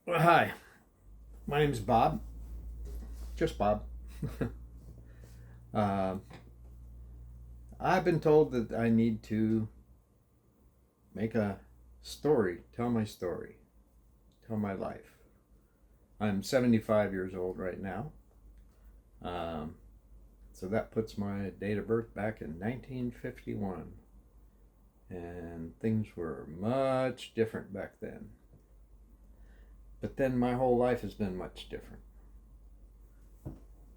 Well, hi, my name is Bob. Just Bob. uh, I've been told that I need to make a story, tell my story, tell my life. I'm 75 years old right now. Um, so that puts my date of birth back in 1951. And things were much different back then. But then my whole life has been much different.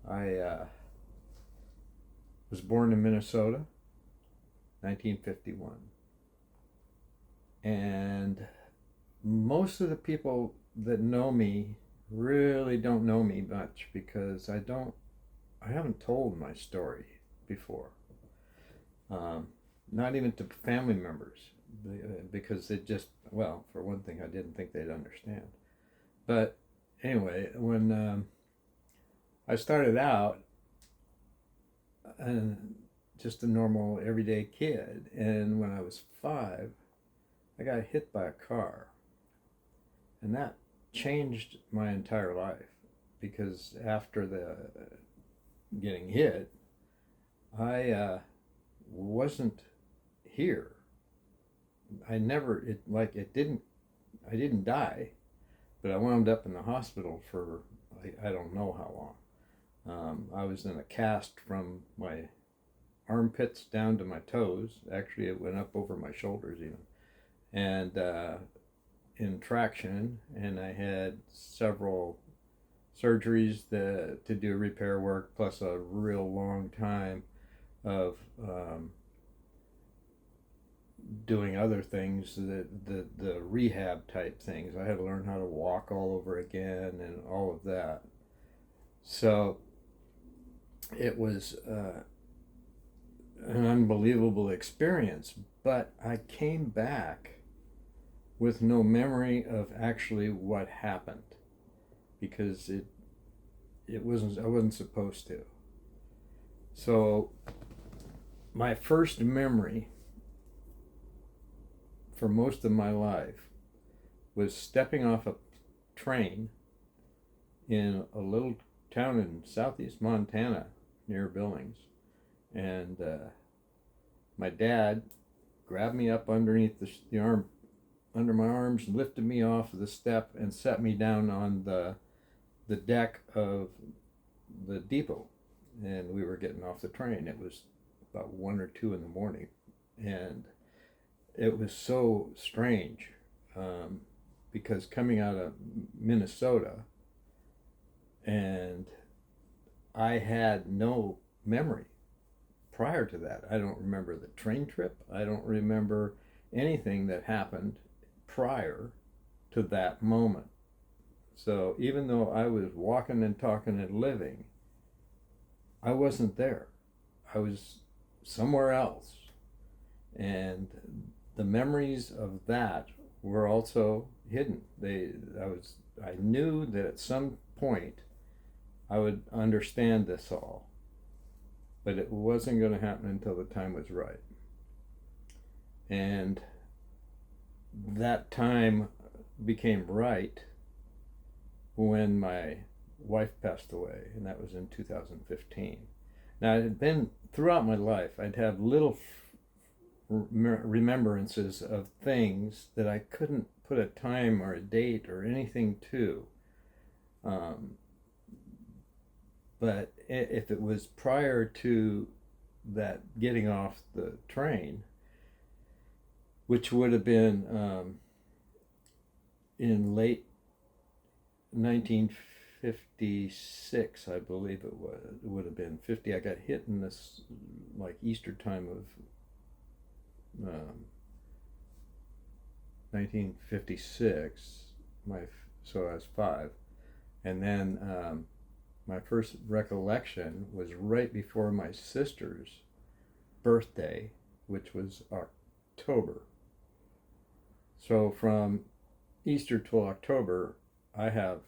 I was born in Minnesota, 1951. And most of the people that know me really don't know me much because I haven't told my story before. Um, Not even to family members because it just, well, for one thing, I didn't think they'd understand. But anyway, when I started out, and just a normal everyday kid, and when I was 5, I got hit by a car, and that changed my entire life because after the getting hit, I wasn't here. I never it like it didn't I didn't die, but I wound up in the hospital for I don't know how long. I was in a cast from my armpits down to my toes. Actually, it went up over my shoulders even, and in traction, and I had several surgeries to do repair work, plus a real long time of doing other things, the rehab type things. I had to learn how to walk all over again and all of that. So it was an unbelievable experience, but I came back with no memory of actually what happened because it wasn't I wasn't supposed to. So my first memory for most of my life was stepping off a train in a little town in southeast Montana near Billings, and my dad grabbed me up underneath the arm under my arms, lifted me off of the step, and set me down on the deck of the depot, and we were getting off the train. It was about 1 or 2 in the morning, and it was so strange um, because coming out of Minnesota, and I had no memory prior to that. I don't remember the train trip. I don't remember anything that happened prior to that moment. So even though I was walking and talking and living, I wasn't there. I was somewhere else. And the memories of that were also hidden. I knew that at some point I would understand this all, but it wasn't going to happen until the time was right. And that time became right when my wife passed away, and that was in 2015. Now, it had been throughout my life, I'd have little remembrances of things that I couldn't put a time or a date or anything to. Um, but if it was prior to that getting off the train, which would have been in late 1956, I believe it was. It would have been 50. I got hit in this like Easter time of 1956. So I was 5, and then my first recollection was right before my sister's birthday, which was October. So from Easter till October, I have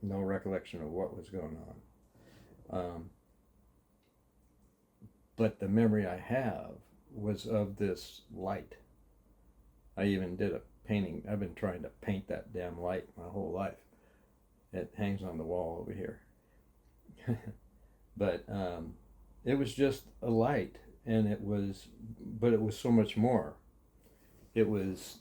no recollection of what was going on. But the memory I have was of this light. I even did a painting. I've been trying to paint that damn light my whole life. It hangs on the wall over here. But it was just a light, and but it was so much more. It was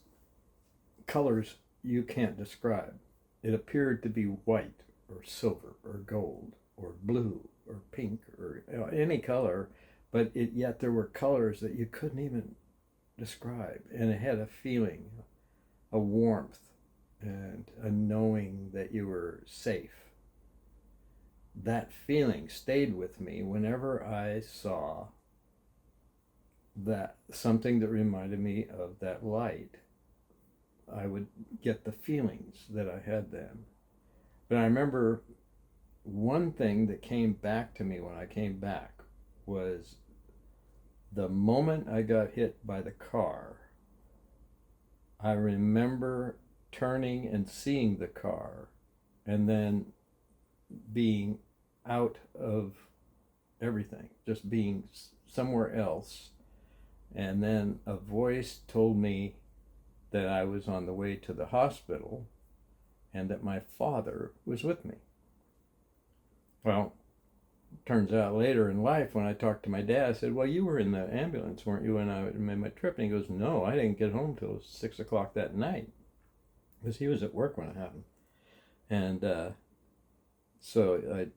colors you can't describe. It appeared to be white or silver or gold or blue or pink or any color, but yet there were colors that you couldn't even describe, and it had a feeling, a warmth, and a knowing that you were safe. That feeling stayed with me whenever I saw that something that reminded me of that light. I would get the feelings that I had then. But I remember one thing that came back to me when I came back was the moment I got hit by the car. I remember turning and seeing the car and then being out of everything, just being somewhere else. And then a voice told me that I was on the way to the hospital and that my father was with me. Well, turns out later in life when I talked to my dad, I said, well, you were in the ambulance, weren't you, when I made my trip? And he goes, no, I didn't get home till 6 o'clock that night, because he was at work when it happened. And so I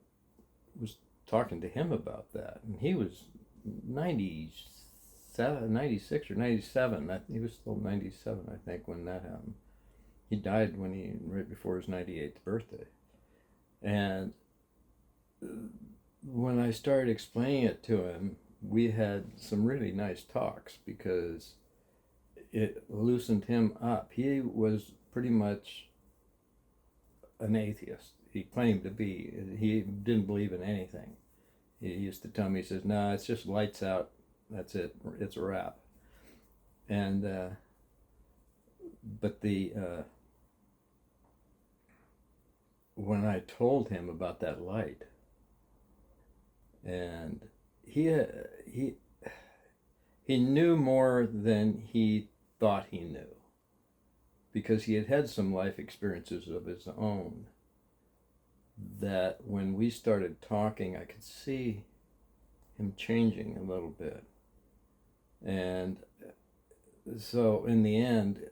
was talking to him about that, and he was 96 or 97. He was still 97, I think, when that happened. He died right before his 98th birthday. And when I started explaining it to him, we had some really nice talks because it loosened him up. He was pretty much an atheist. He claimed to be. He didn't believe in anything. He used to tell me, he says, no, it's just lights out. That's it. It's a wrap. And, but when I told him about that light, and he knew more than he thought he knew, because he had had some life experiences of his own, that when we started talking, I could see him changing a little bit. And so in the end,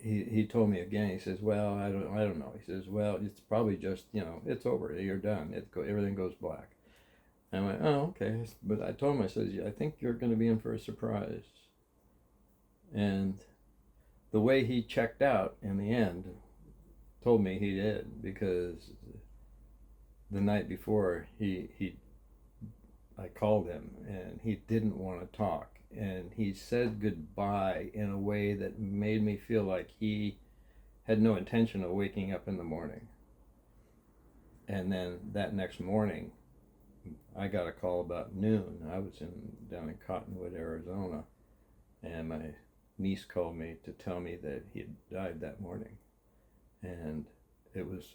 he told me again, he says, well, I don't know. He says, well, it's probably just, it's over. You're done. Everything goes black. And I went, oh, okay. But I told him, I said, I think you're going to be in for a surprise. And the way he checked out in the end told me he did, because the night before I called him and he didn't want to talk, and he said goodbye in a way that made me feel like he had no intention of waking up in the morning. And then that next morning, I got a call about noon. I was down in Cottonwood, Arizona, and my niece called me to tell me that he had died that morning. And it was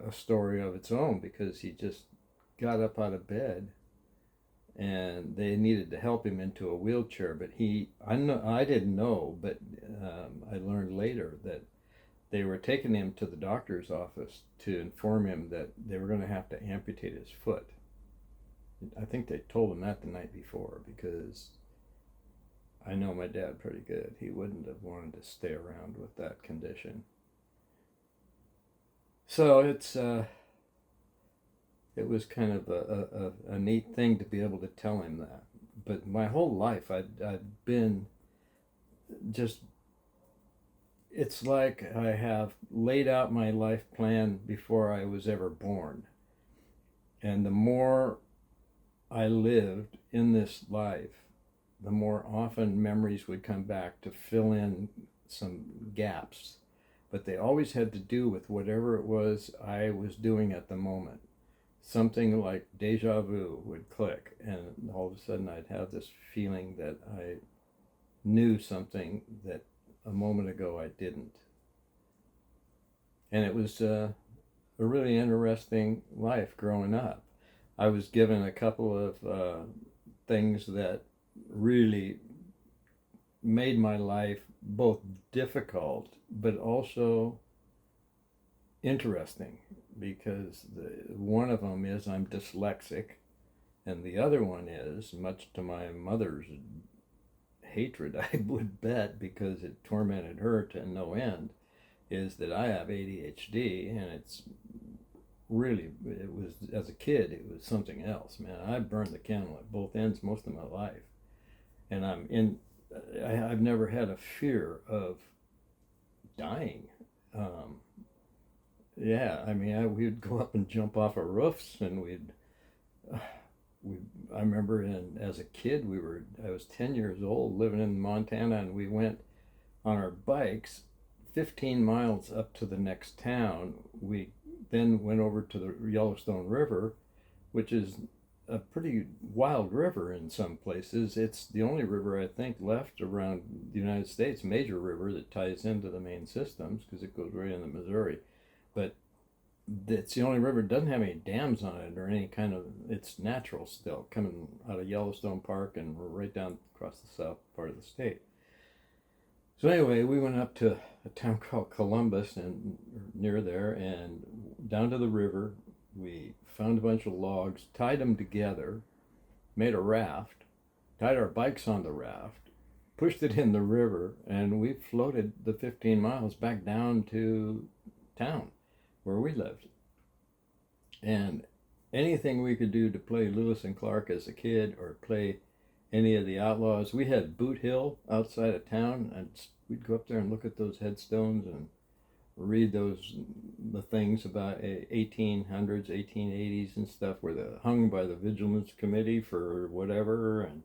a story of its own, because he just got up out of bed and they needed to help him into a wheelchair. But I didn't know, but I learned later that they were taking him to the doctor's office to inform him that they were going to have to amputate his foot. I think they told him that the night before, because I know my dad pretty good. He wouldn't have wanted to stay around with that condition. So it was kind of a neat thing to be able to tell him that. But my whole life, I've been just, it's like I have laid out my life plan before I was ever born. And the more I lived in this life, the more often memories would come back to fill in some gaps. But they always had to do with whatever it was I was doing at the moment. Something like deja vu would click, and all of a sudden I'd have this feeling that I knew something that a moment ago I didn't. And it was a really interesting life growing up. I was given a couple of things that really made my life both difficult but also interesting, because one of them is I'm dyslexic, and the other one is, much to my mother's hatred, I would bet, because it tormented her to no end, is that I have ADHD, and it's really, it was, as a kid, it was something else, man. I burned the candle at both ends most of my life, and I've never had a fear of dying. Um, yeah, I mean, we'd go up and jump off of roofs, and uh, we. I remember, as a kid, I was 10 years old, living in Montana, and we went on our bikes 15 miles up to the next town. We then went over to the Yellowstone River, which is a pretty wild river in some places. It's the only river, I think, left around the United States, major river that ties into the main systems, because it goes right into Missouri. But it's the only river that doesn't have any dams on it or any kind of, it's natural still, coming out of Yellowstone Park and right down across the south part of the state. So anyway, we went up to a town called Columbus, and near there, and down to the river. We found a bunch of logs, tied them together, made a raft, tied our bikes on the raft, pushed it in the river, and we floated the 15 miles back down to town where we lived. And anything we could do to play Lewis and Clark as a kid, or play any of the outlaws. We had Boot Hill outside of town, and we'd go up there and look at those headstones and read the things about 1800s, 1880s and stuff, where they're hung by the Vigilance Committee for whatever, and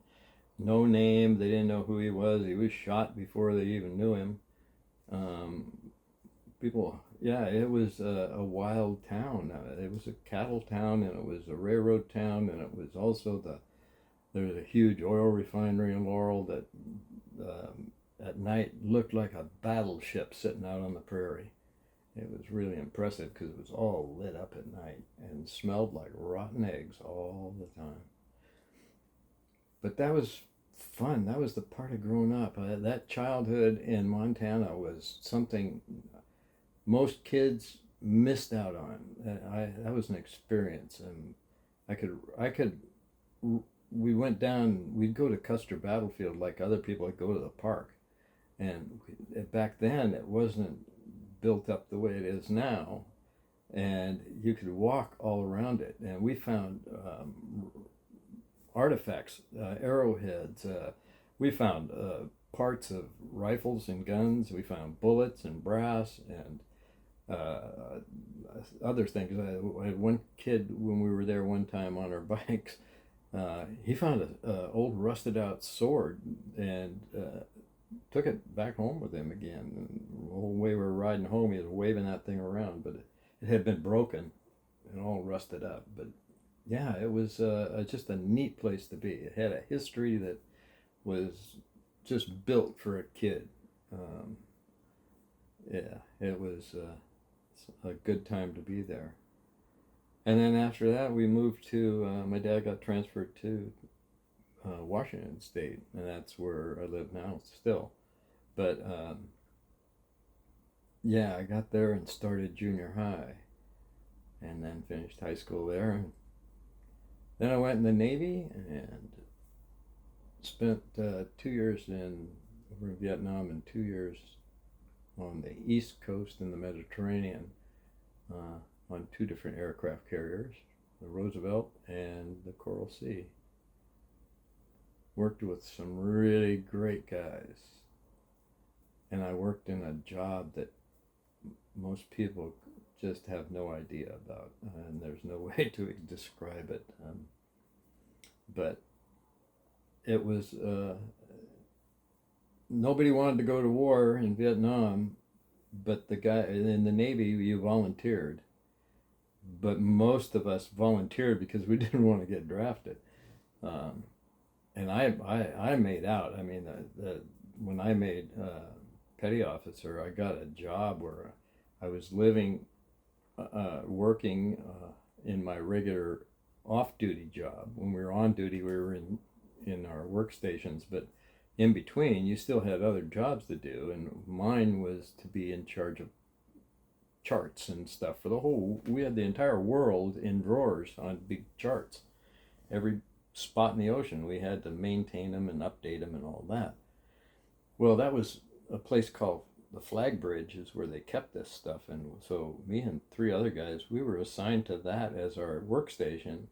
no name. They didn't know who he was. He was shot before they even knew him. People, yeah, it was a wild town. It was a cattle town, and it was a railroad town, and it was also there's a huge oil refinery in Laurel that at night looked like a battleship sitting out on the prairie. It was really impressive because it was all lit up at night and smelled like rotten eggs all the time. But that was fun. That was the part of growing up. That childhood in Montana was something most kids missed out on. That was an experience, and I could. We went down. We'd go to Custer Battlefield like other people. Would go to the park, and back then it wasn't built up the way it is now, and you could walk all around it. And we found artifacts, arrowheads. We found parts of rifles and guns. We found bullets and brass and other things. I had one kid when we were there one time on our bikes. He found an old rusted out sword and took it back home with him again. And the whole way we were riding home, he was waving that thing around, but it had been broken and all rusted up. But yeah, it was just a neat place to be. It had a history that was just built for a kid. Yeah, it was a good time to be there. And then after that, we moved to, my dad got transferred to Washington State, and that's where I live now still. But yeah, I got there and started junior high, and then finished high school there. And then I went in the Navy and spent 2 years over in Vietnam and 2 years on the East Coast in the Mediterranean on two different aircraft carriers, the Roosevelt and the Coral Sea. Worked with some really great guys, and I worked in a job that most people just have no idea about, and there's no way to describe it. But it was, nobody wanted to go to war in Vietnam, but the guy in the Navy, you volunteered. But most of us volunteered because we didn't want to get drafted. And I made out. I mean, when I made petty officer, I got a job where I was living, working in my regular off-duty job. When we were on duty, we were in our workstations, but in between, you still had other jobs to do, and mine was to be in charge of charts and stuff for the whole. We had the entire world in drawers on big charts. Every spot in the ocean, we had to maintain them and update them and all that. Well, that was a place called the Flag Bridge, is where they kept this stuff, and so me and three other guys, we were assigned to that as our workstation.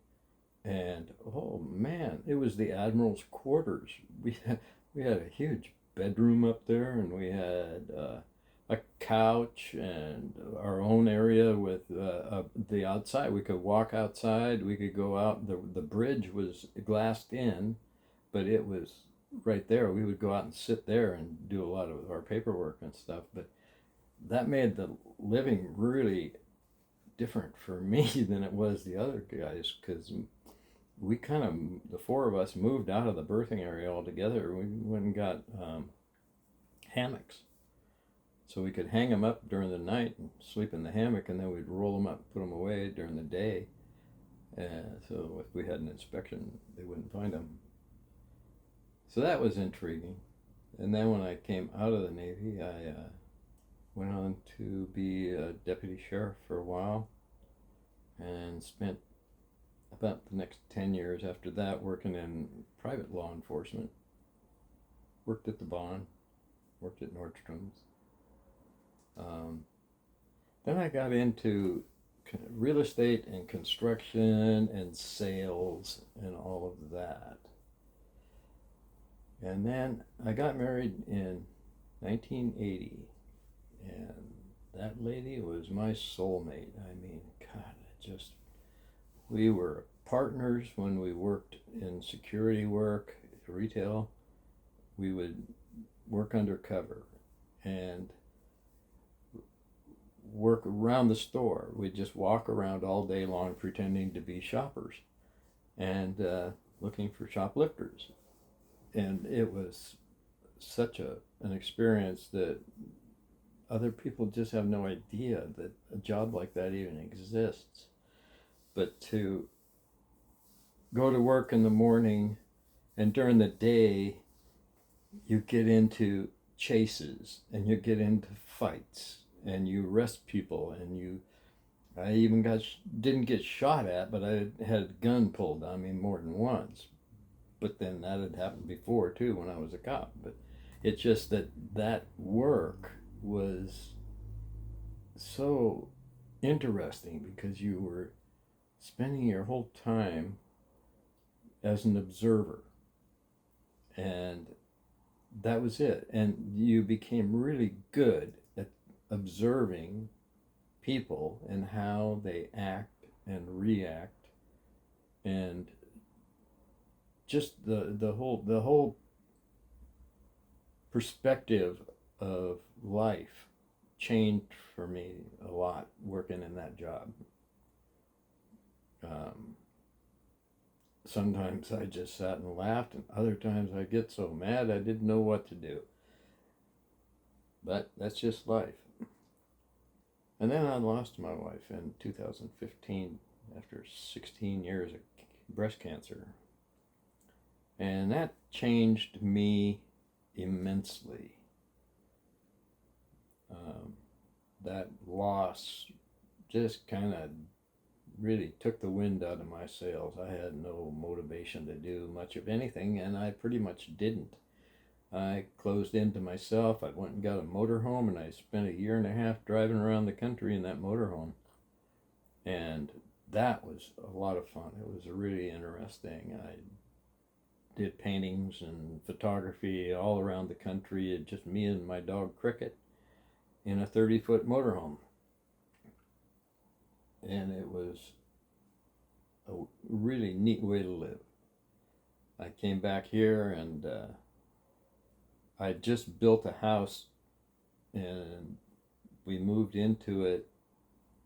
And oh man, it was the admiral's quarters. We had a huge bedroom up there, and we had a couch and our own area with the outside. We could walk outside. We could go out. The bridge was glassed in, but it was right there. We would go out and sit there and do a lot of our paperwork and stuff. But that made the living really different for me than it was the other guys, because we kind of, the four of us, moved out of the berthing area altogether. We went and got hammocks, so we could hang them up during the night and sleep in the hammock, and then we'd roll them up, put them away during the day. So if we had an inspection, they wouldn't find them. So that was intriguing. And then when I came out of the Navy, I went on to be a deputy sheriff for a while, and spent about the next 10 years after that working in private law enforcement. Worked at the Bond, worked at Nordstrom's. Then I got into real estate and construction and sales and all of that. And then I got married in 1980, and that lady was my soulmate. I mean, God, we were partners when we worked in security work, retail. We would work undercover and work around the store. We'd just walk around all day long pretending to be shoppers and looking for shoplifters. And it was such an experience that other people just have no idea that a job like that even exists. But to go to work in the morning, and during the day you get into chases and you get into fights and you arrest people, and I even didn't get shot at, but I had a gun pulled on me more than once. But then that had happened before too when I was a cop. But it's just that work was so interesting because you were spending your whole time as an observer, and that was it. And you became really good at observing people and how they act and react, and just the whole perspective of life changed for me a lot working in that job. Sometimes I just sat and laughed, and other times I get so mad I didn't know what to do. But that's just life. And then I lost my wife in 2015 after 16 years of breast cancer. And that changed me immensely. That loss just kind of really took the wind out of my sails. I had no motivation to do much of anything, and I pretty much didn't. I closed into myself. I went and got a motorhome, and I spent a year and a half driving around the country in that motorhome. And that was a lot of fun. It was really interesting. I did paintings and photography all around the country, just me and my dog Cricket in a 30-foot motorhome. And it was a really neat way to live. I came back here, and I just built a house, and we moved into it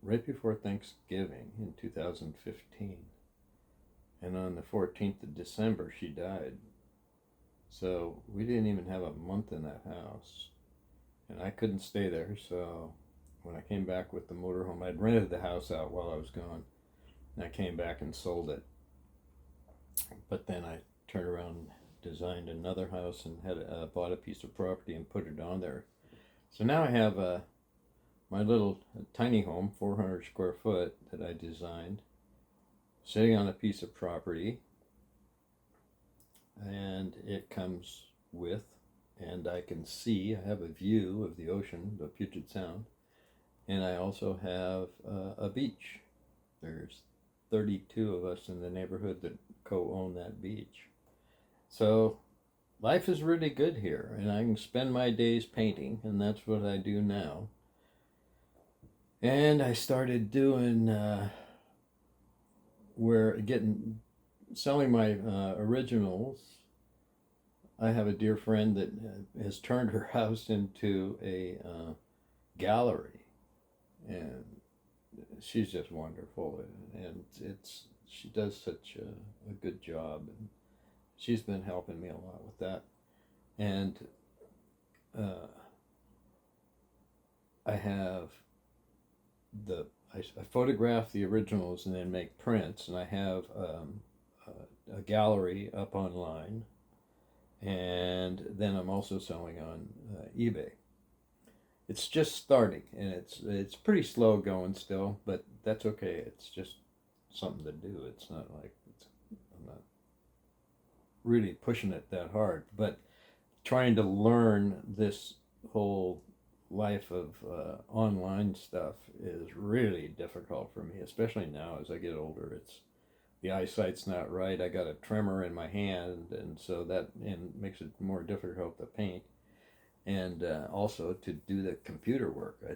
right before Thanksgiving in 2015. And on the 14th of December, she died. So we didn't even have a month in that house. And I couldn't stay there, so when I came back with the motorhome, I'd rented the house out while I was gone. And I came back and sold it. But then I turned around and designed another house and had bought a piece of property and put it on there. So now I have my little tiny home, 400 square foot, that I designed, sitting on a piece of property, and it comes with, and I can see, I have a view of the ocean, the Puget Sound, and I also have a beach. There's 32 of us in the neighborhood that co-own that beach. So life is really good here, and I can spend my days painting, and that's what I do now. And I started doing selling my originals. I have a dear friend that has turned her house into a gallery, and she's just wonderful, and she does such a good job, and she's been helping me a lot with that. And I have I photograph the originals and then make prints, and I have a gallery up online, and then I'm also selling on eBay. It's just starting, and it's pretty slow going still, but that's okay. It's just something to do. It's not like I'm not really pushing it that hard, but trying to learn this whole life of online stuff is really difficult for me, especially now as I get older. The eyesight's not right. I got a tremor in my hand, and so that makes it more difficult to paint. And also to do the computer work, I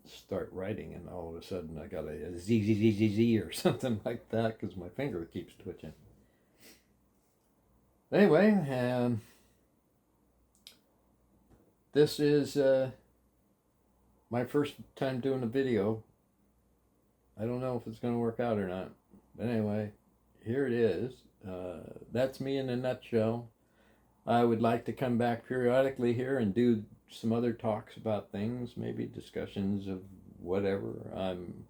start writing, and all of a sudden I got a Z Z Z Z Z or something like that because my finger keeps twitching. Anyway, this is my first time doing a video. I don't know if it's going to work out or not, but anyway, here it is. That's me in a nutshell. I would like to come back periodically here and do some other talks about things, maybe discussions of whatever. I'm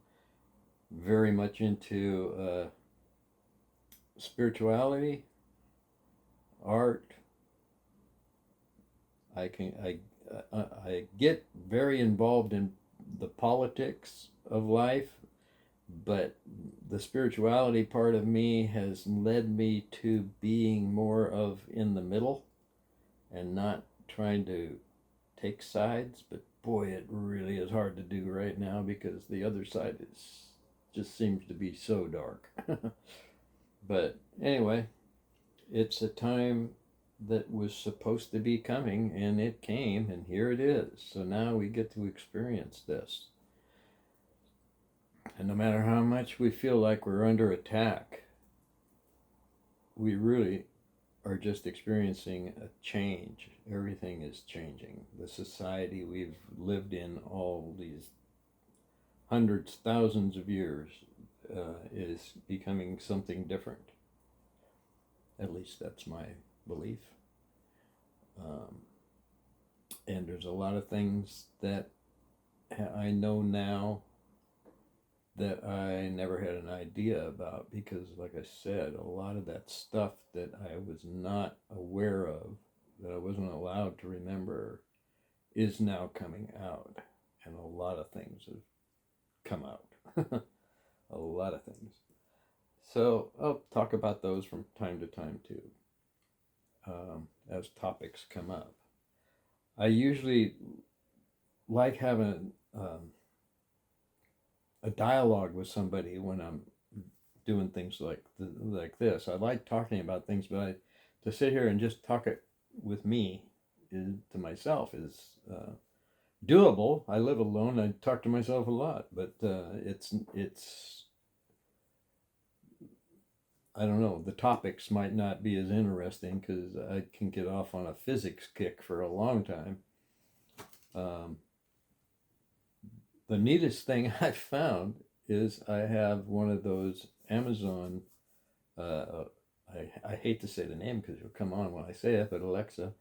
very much into spirituality, art. I get very involved in the politics of life, but the spirituality part of me has led me to being more of in the middle and not trying to take sides. But boy, it really is hard to do right now because the other side just seems to be so dark. But anyway, it's a time that was supposed to be coming, and it came, and here it is. So now we get to experience this. And no matter how much we feel like we're under attack, we really are just experiencing a change. Everything is changing. The society we've lived in all these hundreds, thousands of years is becoming something different. At least that's my belief. And there's a lot of things that I know now that I never had an idea about because, like I said, a lot of that stuff that I was not aware of, that I wasn't allowed to remember, is now coming out. And a lot of things have come out. A lot of things. So I'll talk about those from time to time too, as topics come up. I usually like having a dialogue with somebody when I'm doing things like this. I like talking about things, but to sit here and just talk it with me to myself is doable. I live alone. I talk to myself a lot, but it's I don't know. The topics might not be as interesting because I can get off on a physics kick for a long time. The neatest thing I found is I have one of those Amazon, I hate to say the name because you'll come on when I say it, but Alexa,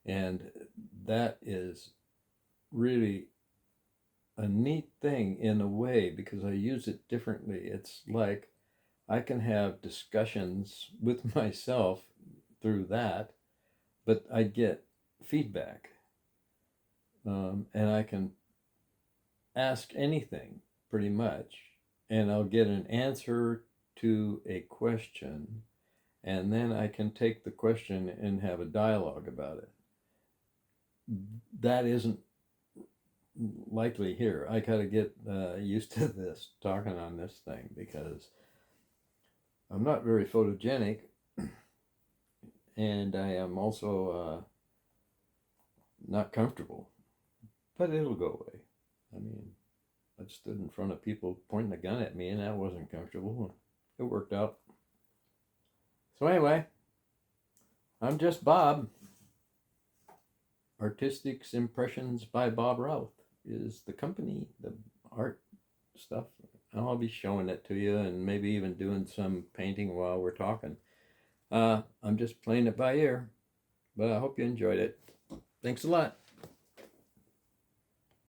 and that is really a neat thing in a way because I use it differently. It's like I can have discussions with myself through that, but I get feedback, and I can ask anything pretty much, and I'll get an answer to a question, and then I can take the question and have a dialogue about it. That isn't likely here. I gotta get used to this, talking on this thing, because I'm not very photogenic, and I am also not comfortable, but it'll go away. I mean, I stood in front of people pointing a gun at me, and that wasn't comfortable. It worked out. So anyway, I'm just Bob. Artistics Impressions by Bob Routh is the company, the art stuff. I'll be showing it to you, and maybe even doing some painting while we're talking. I'm just playing it by ear, but I hope you enjoyed it. Thanks a lot.